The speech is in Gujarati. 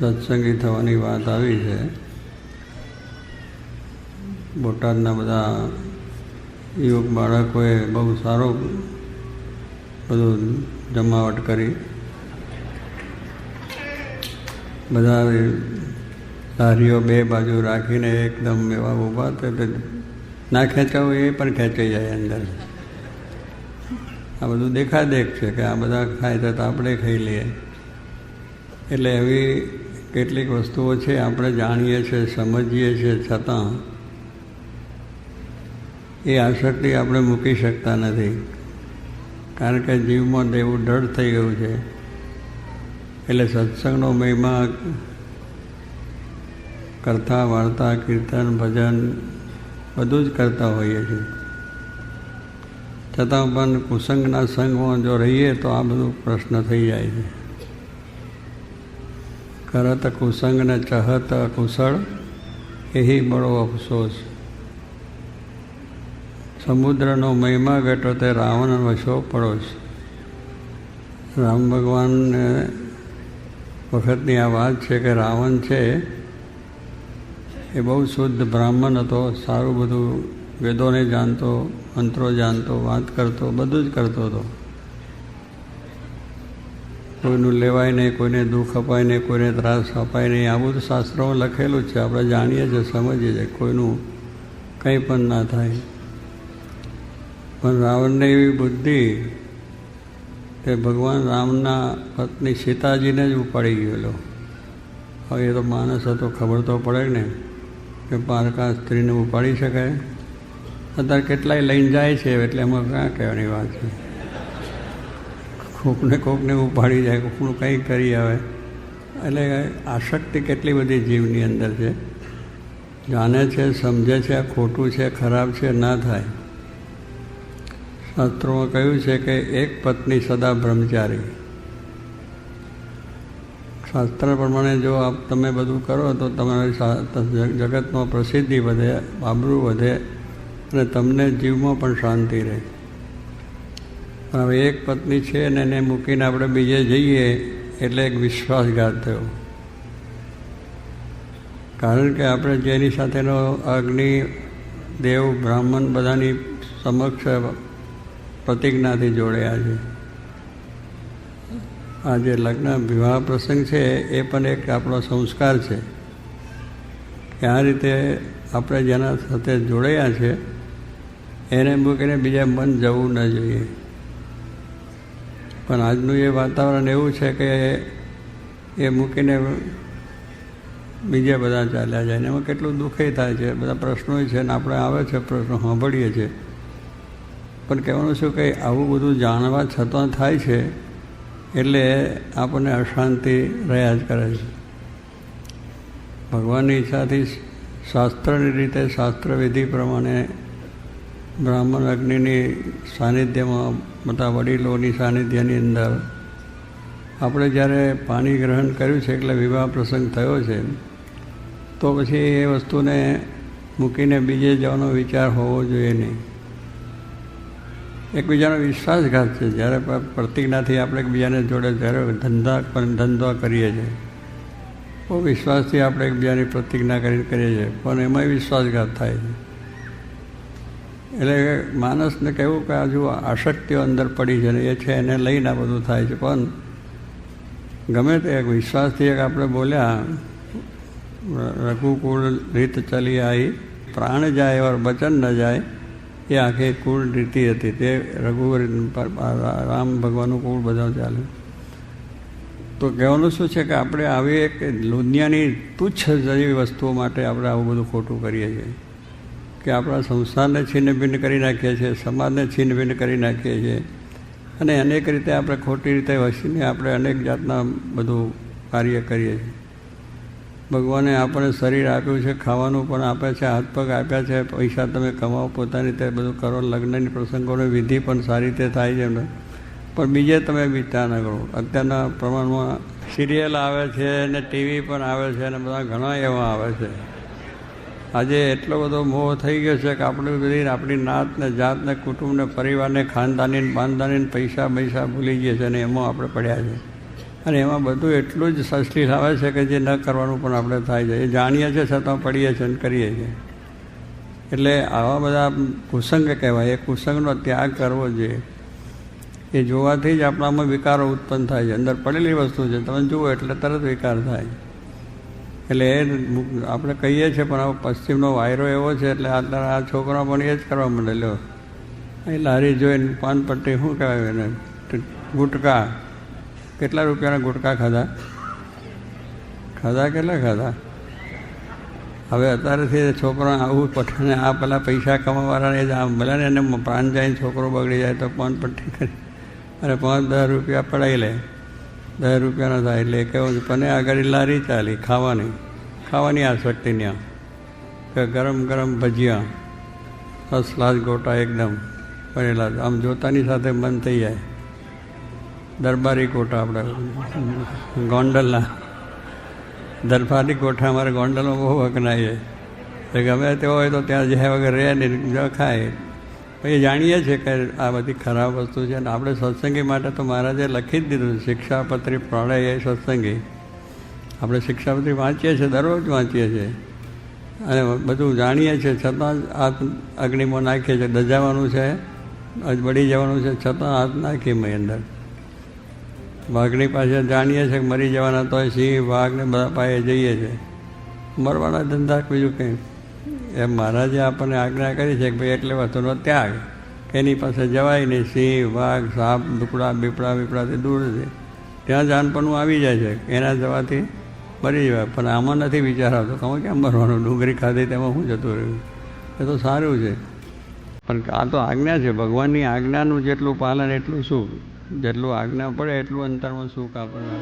સત્સંગી થવાની વાત આવી છે. બોટાદના બધા યુવક બાળકોએ બહુ સારું બધું જમાવટ કરી. બધા લારીઓ બે બાજુ રાખીને એકદમ એવા ઊભા તો ના ખેંચાવું એ પણ ખેંચાઈ જાય અંદર. આ બધું દેખાદેખ છે કે આ બધા ખાય તો આપણે ખાઈ લઈએ. એટલે એવી કેટલીક વસ્તુઓ છે આપણે જાણીએ છીએ, સમજીએ છીએ, છતાં એ આસક્તિ આપણે મૂકી શકતા નથી. કારણ કે જીવમાં દેવું દૃઢ થઈ ગયું છે. એટલે સત્સંગનો મહિમા કરતા વાર્તા, કીર્તન, ભજન બધું જ કરતા હોઈએ છીએ. છતાં પણ કુસંગના સંગમાં જો રહીએ તો આ બધું પ્રશ્ન થઈ જાય છે. કરત કુસંગ ને ચહત કુશળ એહી બળો અફસોસ. સમુદ્રનો મહિમા ઘટો તે રાવણ વશો પડોશ. રામ ભગવાન વખતની આ વાત છે કે રાવણ છે એ બહુ શુદ્ધ બ્રાહ્મણ હતો. સારું બધું વેદોને જાણતો, મંત્રો જાણતો, વાત કરતો, બધું જ કરતો હતો. કોઈનું લેવાય નહીં, કોઈને દુઃખ અપાય નહીં, કોઈને ત્રાસ અપાય નહીં. આ બધું શાસ્ત્રોમાં લખેલું જ છે. આપણે જાણીએ છીએ, સમજીએ છીએ, કોઈનું કંઈ પણ ના થાય. પણ રાવણને એવી બુદ્ધિ કે ભગવાન રામના પત્ની સીતાજીને જ ઉપાડી ગયેલો. હવે એ તો માણસ હતો, ખબર તો પડે ને કે પારકા સ્ત્રીને ઉપાડી શકાય. અત્યારે કેટલાય લઈને જાય છે, એટલે એમાં ક્યાં કહેવાની વાત છે. કોકને ઉપાડી જાય, કોકનું કંઈ કરી આવે. એટલે આસક્તિ કેટલી બધી જીવની અંદર છે. જાણે છે, સમજે છે, આ ખોટું છે, ખરાબ છે, ના થાય. શાસ્ત્રોમાં કહ્યું છે કે એક પત્ની સદા બ્રહ્મચારી. શાસ્ત્ર પ્રમાણે જો તમે બધું કરો તો તમારી જગતમાં પ્રસિદ્ધિ વધે, આબરૂ વધે અને તમને જીવમાં પણ શાંતિ રહે. પણ હવે એક પત્ની છે ને એને મૂકીને આપણે બીજે જઈએ એટલે એક વિશ્વાસઘાત થયો. કારણ કે આપણે જેની સાથેનો અગ્નિ, દેવ, બ્રાહ્મણ બધાની સમક્ષ પ્રતિજ્ઞાથી જોડ્યા છે. આ જે લગ્ન વિવાહ પ્રસંગ છે એ પણ એક આપણો સંસ્કાર છે કે આ રીતે આપણે જેના સાથે જોડાયા છે એને મૂકીને બીજા મન જવું ન જોઈએ. પણ આજનું એ વાતાવરણ એવું છે કે એ મૂકીને બીજા બધા ચાલ્યા જાય ને એમાં કેટલું દુઃખી થાય છે. બધા પ્રશ્નો છે ને આપણે આવે છે પ્રશ્નો સાંભળીએ છીએ. પણ કહેવાનું શું કે આવું બધું જાણવા છતાં થાય છે એટલે આપણને અશાંતિ રહ્યા જ કરે છે. ભગવાનની ઈચ્છાથી શાસ્ત્રની રીતે, શાસ્ત્રવિધિ પ્રમાણે બ્રાહ્મણ અગ્નિની સાનિધ્યમાં, બધા વડીલોની સાનિધ્યની અંદર આપણે જ્યારે પાણી ગ્રહણ કર્યું છે એટલે વિવાહ પ્રસંગ થયો છે, તો પછી એ વસ્તુને મૂકીને બીજે જવાનો વિચાર હોવો જોઈએ નહીં. એકબીજાનો વિશ્વાસઘાત છે. જ્યારે પ્રતિજ્ઞાથી આપણે એકબીજાને જોડે જ્યારે ધંધો કરીએ છીએ, બહુ વિશ્વાસથી આપણે એકબીજાની પ્રતિજ્ઞા કરીને કરીએ છીએ, પણ એમાંય વિશ્વાસઘાત થાય છે. એટલે માણસને કહેવું કે હજુ આસક્તિઓ અંદર પડી છે ને એ છે, એને લઈને આ બધું થાય છે. પણ ગમે તે એક વિશ્વાસથી એક આપણે બોલ્યા, રઘુકુળ રીત ચલી આવી, પ્રાણ જાય और વચન ન જાય, એ આખી કુળ રીતિ હતી. તે રઘુ રામ ભગવાનનું કુળ બધા ચાલે. તો કહેવાનું શું છે કે આપણે આવી એક દુનિયાની તુચ્છ જેવી વસ્તુઓ માટે આપણે આવું બધું ખોટું કરીએ છીએ કે આપણા સંસારને છિન્ન ભિન્ન કરી નાખીએ છીએ, સમાજને છિન્ન ભિન્ન કરી નાખીએ છીએ અને અનેક રીતે આપણે ખોટી રીતે વસીને આપણે અનેક જાતના બધું કાર્ય કરીએ છીએ. ભગવાને આપણને શરીર આપ્યું છે, ખાવાનું પણ આપે છે, હાથ પગ આપ્યા છે, પૈસા તમે કમાવો, પોતાની રીતે બધું કરો, લગ્નની પ્રસંગોની વિધિ પણ સારી રીતે થાય છે. પણ બીજે તમે વિચાર ન કરો. અત્યારના પ્રમાણમાં સિરિયલ આવે છે ને ટીવી પણ આવે છે અને બધા ઘણા એવા આવે છે. આજે એટલો બધો મોહ થઈ ગયો છે કે આપણે બધી આપણી નાતને, જાતને, કુટુંબને, પરિવારને, ખાનદાની બાંધદાની પૈસા ભૂલી ગયા છે અને એમાં આપણે પડ્યા છે. અને એમાં બધું એટલું જ સસલીલ આવે છે કે જે ન કરવાનું પણ આપણે થાય છે. એ જાણીએ છીએ છતાં પડીએ છીએ અને કરીએ છીએ. એટલે આવા બધા કુસંગ કહેવાય. એ કુસંગનો ત્યાગ કરવો જોઈએ. એ જોવાથી જ આપણામાં વિકારો ઉત્પન્ન થાય છે. અંદર પડેલી વસ્તુ છે, તમે જુઓ એટલે તરત વિકાર થાય. એટલે એ આપણે કહીએ છીએ, પણ હવે પશ્ચિમનો વાયરો એવો છે એટલે આ છોકરા પણ એ જ કરવા માંડેલો. એ લારી જોઈને પાનપટ્ટી શું કહેવાય એને, ગુટકા, કેટલા રૂપિયાના ગુટકા ખાધા કેટલા ખાધા. હવે અત્યારેથી છોકરા આવું પઠાને આ પેલા પૈસા કમાવાળાને જ આમ ભલે ને એને પ્રાણ જાય, છોકરો બગડી જાય તો પાનપટ્ટી કરી અને 5-10 રૂપિયા પડાવી લે. 10 રૂપિયાનો થાય એટલે કેવું પણ આગળ લારી ચાલી ખાવાની આસક્તિ ત્યાં કે ગરમ ગરમ ભજીયા, ફર્સ્ટ ક્લાસ ગોટા એકદમ ભરેલા, આમ જોતાની સાથે મન થઈ જાય. દરબારી ગોટા આપણે ગોંડલના દરબારી ગોઠા અમારે ગોંડલમાં બહુ વખણાય છે. ગમે તે હોય તો ત્યાં જ્યાં વગર રહે ને ખાય. પછી જાણીએ છીએ કે આ બધી ખરાબ વસ્તુ છે. અને આપણે સત્સંગી માટે તો મહારાજે લખી જ દીધું, શિક્ષાપત્રી પ્રણય એ સત્સંગી. આપણે શિક્ષાપત્રી વાંચીએ છીએ, દરરોજ વાંચીએ છીએ અને બધું જાણીએ છીએ, છતાં હાથ અગ્નિમાં નાખીએ છીએ. દજાવાનું છે, બળી જવાનું છે, છતાં હાથ નાખીએ મેં અંદર. વાઘની પાસે જાણીએ છીએ કે મરી જવાના તો સિંહ વાઘ ને બધા પાસે જઈએ છીએ. મરવાના ધંધા બીજું કંઈ. એમ મહારાજે આપણને આજ્ઞા કરી છે કે ભાઈ એટલે વસ્તુનો ત્યાગ, એની પાસે જવાય નહીં. સિંહ વાઘ સાપ દુકડા બીપડાથી દૂર છે. ત્યાં જાનપણું આવી જાય છે, એના જવાથી મરી જવાય. પણ આમાં નથી વિચાર આવતો કે આમાં કેમ મરવાનું, ડુંગળી ખાધી તેમાં શું જતું રહ્યું. એ તો સારું છે, પણ આ તો આજ્ઞા છે. ભગવાનની આજ્ઞાનું જેટલું પાલન એટલું સુખ, જેટલું આજ્ઞા પડે એટલું અંતરમાં સુખ આપણને.